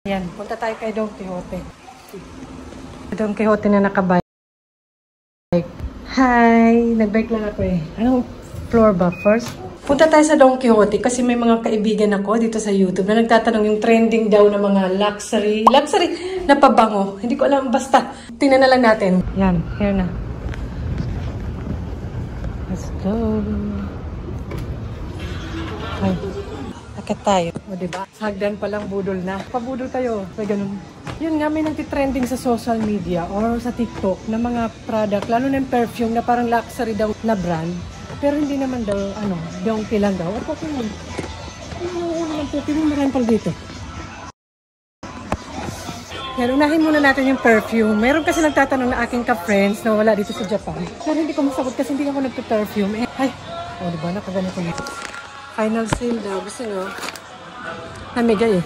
Yan, punta tayo kay Don Quixote. Don Quixote na nakabike. Hi! Nagbike lang ako eh. Anong floor ba first? Punta tayo sa Don Quixote kasi may mga kaibigan ako dito sa YouTube na nagtatanong yung trending daw na mga luxury na pabango. Hindi ko alam, basta. Tingnan na lang natin. Yan, here na. Let's go. Ay. Akit tayo. O, diba? Hagdan palang budol na. Pabudol tayo. May ganun. Yun nga, may nagtitrending sa social media or sa TikTok na mga product, lalo na yung perfume na parang luxury daw na brand. Pero hindi naman daw, donkey lang daw. At okay mo. Ano ng puti mo? Marami pala dito. Yan, unahin muna natin yung perfume. Meron kasi nagtatanong na aking ka-friends na wala dito sa Japan. Pero hindi ko masagot kasi hindi ako nagpe-perfume. Ay, o diba? Nakaganito na. Final sale daw. Gusto nyo? Namigay eh.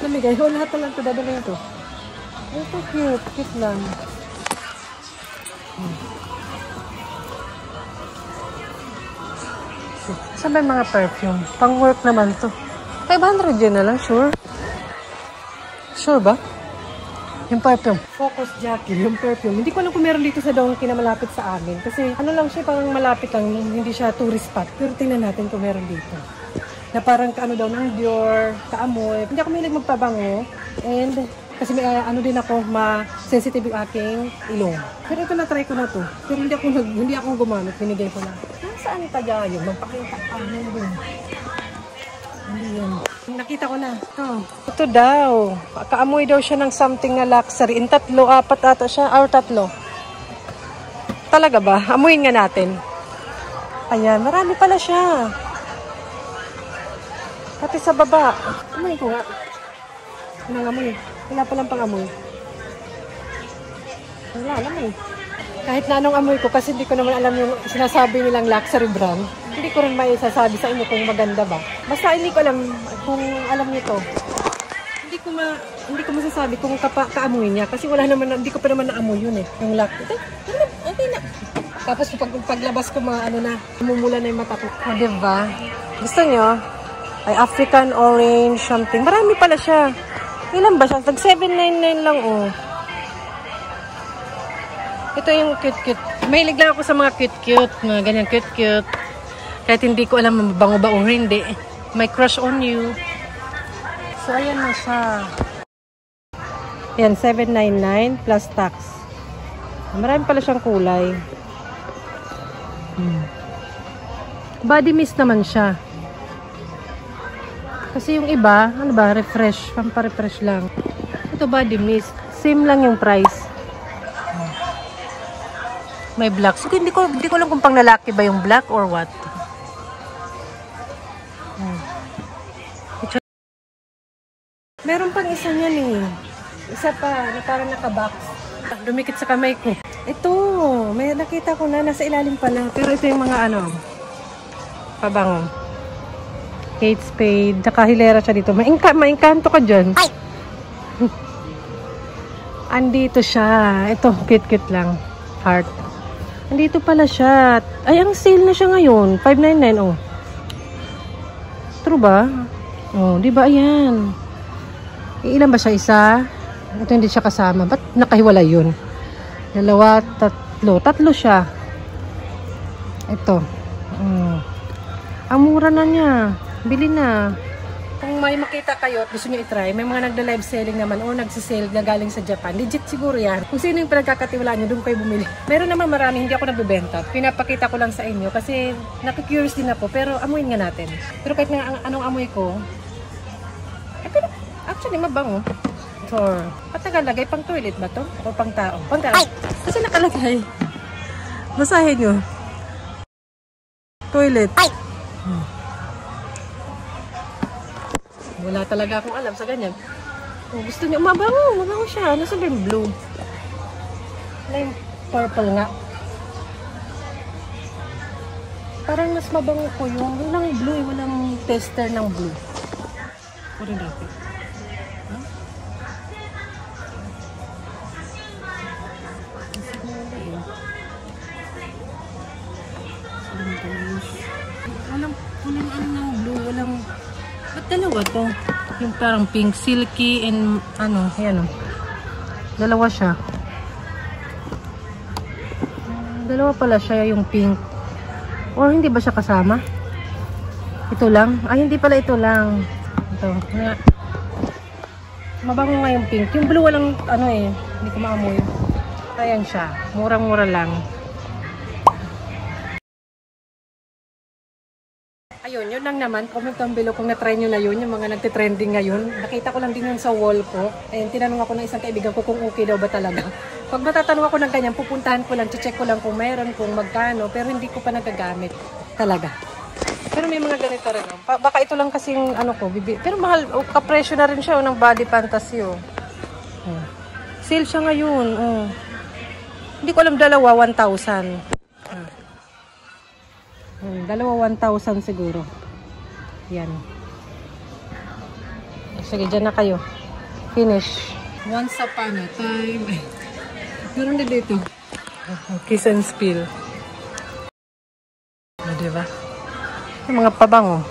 Namigay. O, lahat na lang ito. Dadala ito. Ito cute. Cute lang. Saan ba yung mga perfume? Pang work naman to. 500 yun na lang. Sure? Sure ba? Yung perfume. Focus Jackie. Yung perfume. Hindi ko alam kung meron dito sa Donkey na malapit sa amin. Kasi ano lang siya, parang malapit lang. Hindi siya tourist spot. Pero tingnan natin kung meron dito. Na parang ano daw, ng Dior, kaamoy. Hindi ako mahilig magpabango. And kasi may din ako, ma-sensitive yung aking ilong. Pero ito na-try ko na to. Pero hindi ako gumamit. Binigay ko na. Saan tayo yun? Magpakita pa. Hindi yun. Nakita ko na. Ito daw. Kaamoy daw siya ng something na luxury. In 3, 4 ata siya. Or 3. Talaga ba? Amuyin nga natin. Ayan. Marami pala siya. Pati sa baba. Amuyin ko nga. Anong amoy? Wala palang pang amoy. Wala alam eh. Kahit na anong amoy ko kasi hindi ko naman alam yung sinasabi nilang luxury brand. Hindi ko rin may sasabi sa inyo kung maganda ba. Basta hindi ko alam kung alam niyo to. Hindi ko masasabi kung kaamoy niya kasi wala naman, hindi ko pa naman naamoy yun eh. Yung luxury. Okay na. Tapos paglabas ko mga namumula na yung mata ko. O, diba? Gusto nyo? Ay African orange something. Marami pala siya. Ilan ba siya? Tag 799 lang oh. Ito yung cute-cute. Mahilig lang ako sa mga cute-cute. Mga ganyan cute-cute. Kahit hindi ko alam mabango ba o hindi. My crush on you. So, ayan na siya. Ayan, 799 plus tax. Marami pala siyang kulay. Body mist naman siya. Kasi yung iba, ano ba, refresh. Pampa-refresh lang. Ito body mist. Same lang yung price. May black. So, hindi ko alam kung pang lalaki ba yung black or what. Meron pang isa niyan eh. Isa pa, na parang nakabox. Dumikit sa kamay ko. Ito, may nakita ko na, nasa ilalim pala. Pero ito yung mga pabango. Kate Spade. Nakahilera siya dito. Maingkanto ka dyan. Ay! Andito siya. Ito, cute-cute lang. Heart. Andito pala siya. Ay, ang sale na siya ngayon. 599, oh. True ba? Oh, di ba? Ayan. Ilan ba siya? Isa? Ito hindi siya kasama. Ba't nakahiwalay yun? 2, 3. 3 siya. Ito. Ang mura na niya. Bili na. Kung may makita kayo at gusto nyo itry, may mga nagda-live selling naman o nagsisale na galing sa Japan. Legit siguro yan. Kung sino yung pinagkakatiwalaan nyo, doon kayo bumili. Meron naman marami, hindi ako nagbibenta. Pinapakita ko lang sa inyo kasi nakikurious din ako. Pero amuin nga natin. Pero kahit nga anong amoy ko, actually mabango. Or, at nakalagay, pang toilet ba to? O pang tao? Pang tao. Ay! Kasi nakalagay. Basahin nyo. Toilet. Ay! Wala talaga akong alam sa ganyan. Oh, gusto niya, mabango siya. Nasa ba yung blue? Wala yung purple nga. Parang mas mabango ko yung walang blue, walang tester ng blue. Puro dati. Huh? Walang ng blue, walang... Ba't dalawa to? Yung parang pink, silky, and ano, yan o. Dalawa siya. Dalawa pala siya yung pink. Or hindi ba siya kasama? Ito lang? Ay, hindi pala ito lang. Ito. Mabango nga yung pink. Yung blue walang ano eh. Hindi ko maamoy. Ayan siya. Murang-mura lang. Ayun, yun lang naman. Comment down below kung na-try nyo na yun. Yung mga nagtitrending ngayon. Nakita ko lang din yun sa wall ko. Ayun, tinanong ako ng isang kaibigan ko kung okay daw ba talaga. Pag matatanong ako ng ganyan, pupuntahan ko lang, check ko lang kung mayroon, kung magkano. Pero hindi ko pa nagagamit talaga. Pero may mga ganito rin. Baka ito lang kasing ano ko, bibi. Pero mahal, kapresyo na rin siya ng Body Fantasy. Sale siya ngayon. Hindi ko alam, dalawa, 1,000. Dalawa 1,000 siguro. Yan. Sige, dyan na kayo. Finish. Once upon a time. Meron na dito. Kiss and spill. Diba? Yung mga pabango.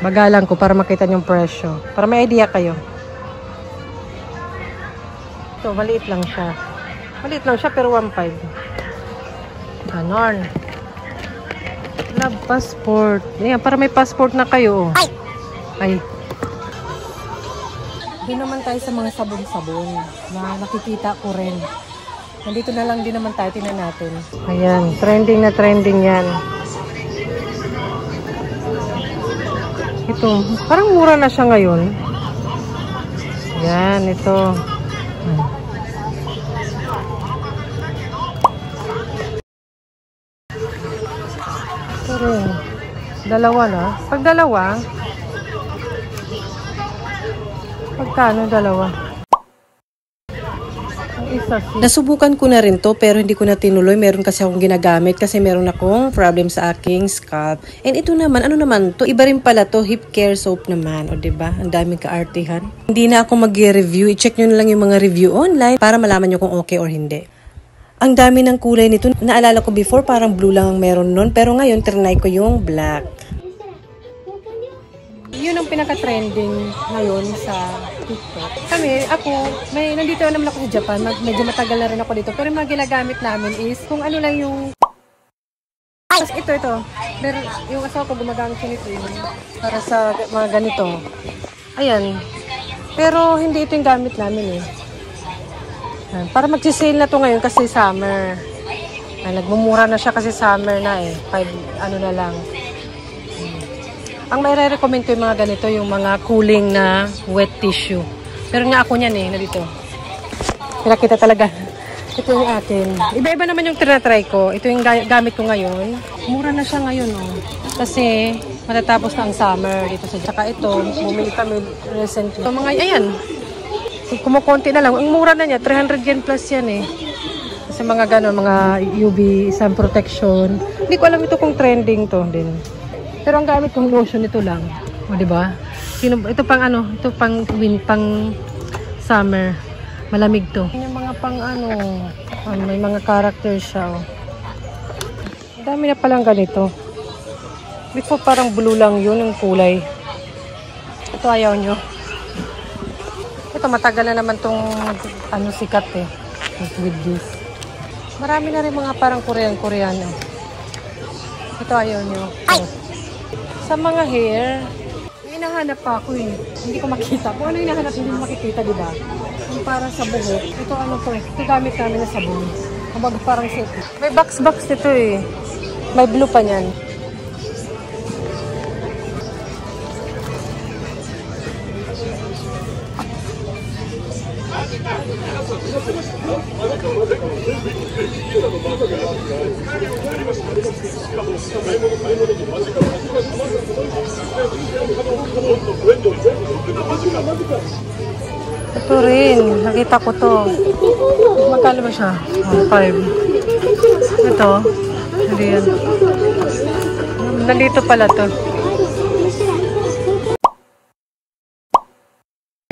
Bagalan ko para makita yung presyo. Para may idea kayo. Ito, maliit lang siya. Maliit lang siya pero 1,500. Ganon. Love passport. Ayan, para may passport na kayo. Ay. Doon naman tayo sa mga sabon-sabon na nakikita ko rin. Nandito na lang din naman tayo. Tingnan natin. Ayan. Trending na trending yan. Ito. Parang mura na siya ngayon. Yan. Ito. Dalawa na. Pag dalawa, pagkano dalawa? Ang isa nasubukan ko na rin to pero hindi ko na tinuloy. Meron kasi akong ginagamit kasi meron akong problem sa aking scalp. And ito naman, ano naman to? Iba rin pala to, hip care soap naman. O diba? Ang daming kaartihan. Hindi na ako mag-review. I-check nyo na lang yung mga review online para malaman nyo kung okay or hindi. Ang dami ng kulay nito. Naalala ko before, parang blue lang ang meron nun. Pero ngayon, trinay ko yung black. Yun ang pinaka-trending ngayon sa TikTok. Nandito naman ako sa Japan. Medyo matagal na rin ako dito. Pero yung mga ginagamit namin is, kung ano lang yung... Ito. Pero yung asawa ko gumagamit ko nito yun. Para sa mga ganito. Ayan. Pero hindi ito yung gamit namin eh. Para mag-sale na to ngayon kasi summer. Nagmumura na siya kasi summer na eh. 5 ano na lang. Ang may re-recommend ko yung mga ganito, yung mga cooling na wet tissue. Pero nga ako niyan eh, na dito. Pinakita talaga. Ito yung akin. Iba-iba naman yung tinatry ko. Ito yung gamit ko ngayon. Mura na siya ngayon oh. Kasi matatapos na ang summer dito sa. Tsaka ito, bumili kami recently. So, mga ayan. Kumukonti na lang. Ang mura na niya, 300 yen plus yan eh. Kasi mga gano'n, mga UV sun protection. Hindi ko alam ito kung trending to din. Pero ang gamit kong lotion ito lang. O diba? Ito pang ano, ito pang pang summer. Malamig to. Yung mga pang ano, may mga character siya oh. Dami na palang ganito. Before parang blue lang yun yung kulay. Ito ayaw nyo. Ito matagal na naman tong ano sikat eh. With this. Marami na rin mga parang Korean. Ito ayaw nyo. Oh. Sa mga hair, may hinahanap pa ako eh. Hindi ko makita. Kung ano hinahanap, hindi mo makikita, diba? Yung parang sa buhok. Ito ano to eh. Ito gamit namin na sabon. Kumbaga parang set. May box nito eh. May blue pa niyan. Ito rin, nakita ko to. Magkano ba siya? 5. Ito, hindi yan. Nandito pala to.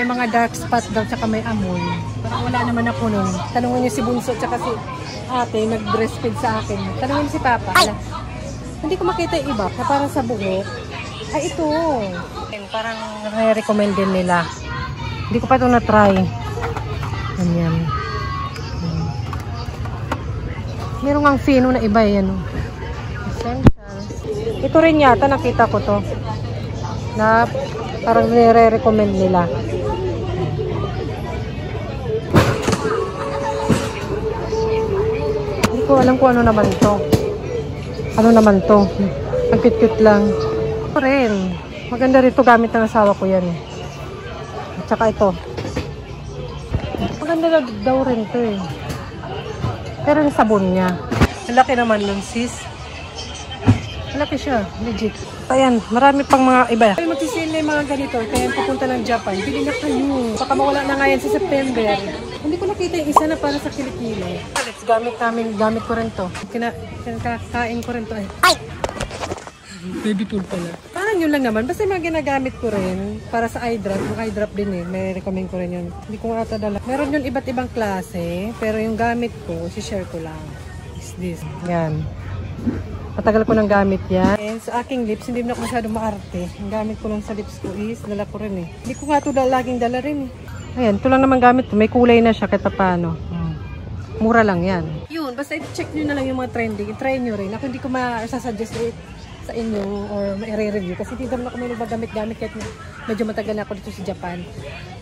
May mga dark spots daw, tsaka may amoy. Parang wala naman ako nun. Tanungin niyo si Bunso, tsaka si ate, nag-breastfeed sa akin. Tanungin niyo si Papa. Hindi ko makita yung iba, parang sa buhok. Ay, ito. Parang re-recommend din nila. Hindi ko pa ito na-try. Ganyan. Meron ngang fino na iba yan. Essentials. Ito rin yata, nakita ko to. Na parang re-recommend nila. Hindi ko alam kung ano naman to. Ano naman to. Ang cute-cute lang. Ito rin. Maganda rito, gamit ng asawa ko yan. At saka ito. Maganda daw rin to eh. Pero yung sabon niya. Malaki naman nun, sis. Malaki siya. Legit. Ayan, marami pang mga iba. Ay, mag-sale na yung mga ganito. Kaya pupunta ng Japan. Bili na kayo. Baka mawala na nga yan sa September. Hindi ko nakita yung isa na para sa kilikili. Gamit ko rin to. Kinakain ko rin to eh. Ay! Baby food pala. Parang yun lang naman. Basta mga ginagamit ko rin para sa eye drop. Yung eye drop din eh. May recommend ko rin yun. Hindi ko nga ata dala. Meron yun iba't ibang klase. Pero yung gamit ko, si-share ko lang. Is this. Yan. Matagal ko nang gamit yan. And sa aking lips, hindi na ako masyadong maarte. Ang gamit ko lang sa lips ko is, dala ko rin eh. Hindi ko nga ito laging dala rin eh. Ayan, ito lang naman gamit ko. May kulay na siya kahit paano. Mura lang yan. Yun, basta i-check nyo na lang yung mga trending. I-try nyo rin. Ako hindi ko ma-suggest sa inyo or ma-re-review. Kasi hindi naman ako may nabagamit-gamit kahit medyo matagal na ako dito sa Japan.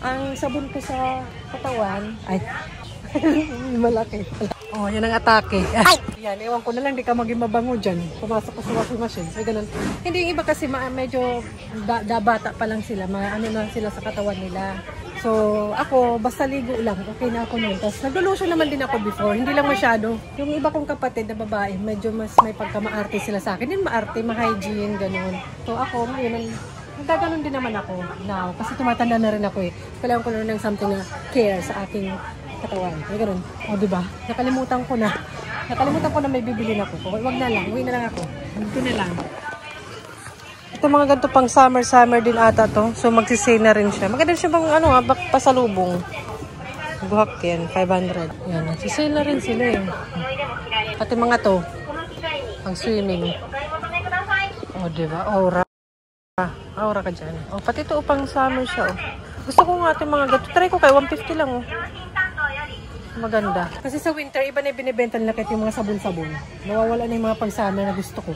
Ang sabon ko sa katawan, ay, malaki. Oh, yan ang atake. Yan, ewan ko na lang, di ka maging mabango dyan. Pumasok ko sa washing machine. So, ganun. Hindi yung iba kasi medyo bata pa lang sila. Ano na sila sa katawan nila. So, ako, basta ligo lang. Okay na ako nun. Tapos, nag-lotion naman din ako before. Hindi lang masyado. Yung iba kong kapatid na babae, medyo mas may pagka-maarte sila sa akin. Hindi maarte, ma-hygiene, ganun. So, ako, ngayon, nagkaganon din naman ako now. Kasi tumatanda na rin ako eh. Kailangan ko na ng something na care sa aking katawan. Kaya ganun. O, diba? Nakalimutan ko na. Nakalimutan ko na may bibilin ako. Wag na lang. Uwi na lang ako. Dito na lang. Ito mga ganito pang summer din ata to. So magsisale na rin siya. Maganda siya bang pasalubong. Buhak yan, 500. Yan, magsisale na rin sila eh. Pati mga to, pang swimming. O, diba? Aura. Aura ka dyan. O, pati ito pang summer siya. O. Gusto ko nga ito mga ganito. Try ko kay 150 lang. O. Maganda. Kasi sa winter, iba na binibenta nila kahit yung mga sabon-sabon. Nawawala na yung mga pang-summer na gusto ko.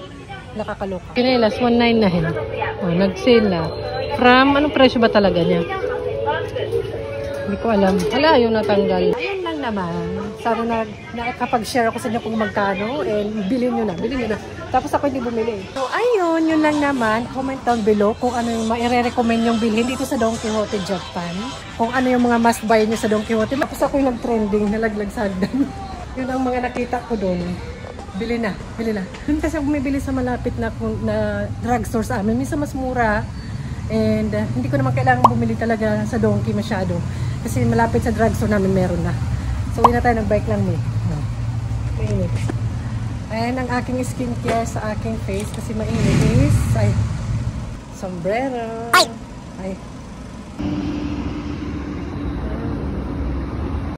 Nakakaloka. Pinelas, 199. Oh, nag-sale na. From, anong presyo ba talaga niya? Hindi ko alam. Wala, yung natanggal. Ayun lang naman. Sana nakakapag-share ako sa inyo kung magkano. And bilhin nyo na. Tapos ako hindi bumili. So, ayun. Yun lang naman. Comment down below kung ano yung maire-recommend yung bilhin dito sa Don Quijote, Japan. Kung ano yung mga must buy nyo sa Don Quijote. Tapos ako yung nag-trending. Nalaglag sa hagdan. Yun ang mga nakita ko doon. Bili na. Kasi ako bumibili sa malapit na drugstore sa amin. Minsan mas mura. And hindi ko naman kailangan bumili talaga sa Donkey masyado. Kasi malapit sa drugstore namin meron na. So, uwi na tayo. Nag-bike lang mo. Mainit. Ayan ang aking skincare sa aking face. Kasi mainit is, sombrero. Ay!